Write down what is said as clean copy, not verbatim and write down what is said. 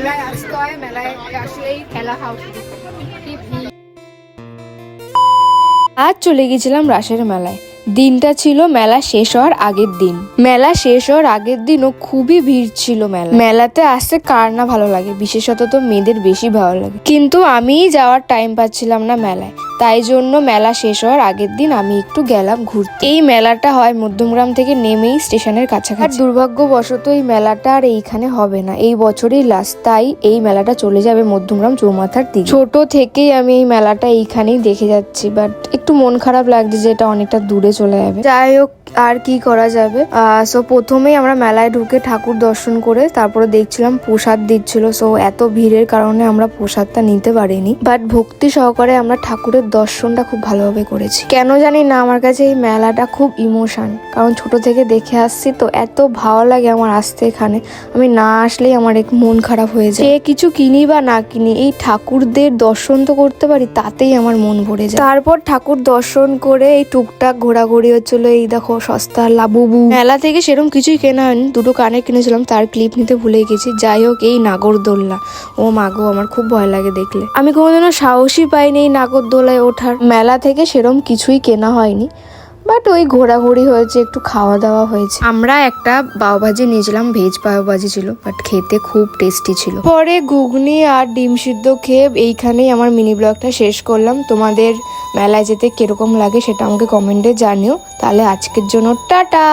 মেলায় আসতে হয়, মেলায় আসলেই খেলা খাওয়া শুরু। আজ চলে গেছিলাম রাসের মেলায়। দিনটা ছিল মেলা শেষ হওয়ার আগের দিন। মেলা শেষ হওয়ার আগের দিনও খুবই ভিড় ছিল। মেলাতে আসতে কার না ভালো লাগে, বিশেষত তো মেয়েদের বেশি ভালো লাগে। কিন্তু আমিই যাওয়ার টাইম পাচ্ছিলাম না মেলায়, তাই জন্য মেলা শেষ হওয়ার আগের দিন আমি একটু গেলাম ঘুরতে। এই মেলাটা হয় মধ্যমগ্রাম থেকে নেমেই স্টেশনের কাছাকাছি। আর দুর্ভাগ্যবশত এই মেলাটা আর এইখানে হবে না, এই বছরই লাস্ট, তাই এই মেলাটা চলে যাবে মধ্যমগ্রাম চৌমাথার দিকে। ছোট থেকেই আমি এই মেলাটা এইখানেই দেখে যাচ্ছি, বাট একটু মন খারাপ লাগছে যে এটা অনেকটা দূরে চলে যাবে। যাই হোক, আর কি করা যাবে। সো প্রথমেই আমরা মেলায় ঢুকে ঠাকুর দর্শন করে তারপরে দেখছিলাম প্রসাদ দিচ্ছিল। সো এত ভিড়ের কারণে আমরা প্রসাদটা নিতে পারিনি, বাট ভক্তি সহকারে আমরা ঠাকুরের দর্শনটা খুব ভালোভাবে করেছি। কেন জানি না, আমার কাছে এই মেলাটা খুব ইমোশন, কারণ ছোট থেকে দেখে আসছি তো এত ভালো লাগে আমার আসতে এখানে। আমি না আসলেই আমার এক মন খারাপ হয়ে যায়। যে কিছু কিনি বা না কিনি, এই ঠাকুরদের দর্শন তো করতে পারি, তাতেই আমার মন ভরে যায়। তারপর ঠাকুর দর্শন করে এই টুকটাক ঘোরাঘুরি হচ্ছিল। এই দেখো সস্তা লাবুবু। মেলা থেকে সেরকম কিছুই কেনা হয়নি, দুটো কানে কিনেছিলাম, তার ক্লিপ নিতে ভুলে গেছি। যাই হোক, এই নাগরদোল্লা, ও মাগো, আমার খুব ভয় লাগে দেখলে। আমি কোনোদিনও সাহসই পাইনি এই নাগরদোলায় ওঠার। মেলা থেকে সেরকম কিছুই কেনা হয়নি, বাট ওই ঘোরাঘুরি হয়েছে, একটু খাওয়া দাওয়া হয়েছে। আমরা একটা পাওভাজি নিয়েছিলাম, ভেজ পাওভাজি ছিল, বাট খেতে খুব টেস্টি ছিল। পরে ঘুগনি আর ডিম সিদ্ধ খেয়ে এইখানেই আমার মিনি ব্লগটা শেষ করলাম। তোমাদের মেলায় যেতে কিরকম লাগে সেটা আমাকে কমেন্টে জানিও। তাহলে আজকের জন্য টাটা।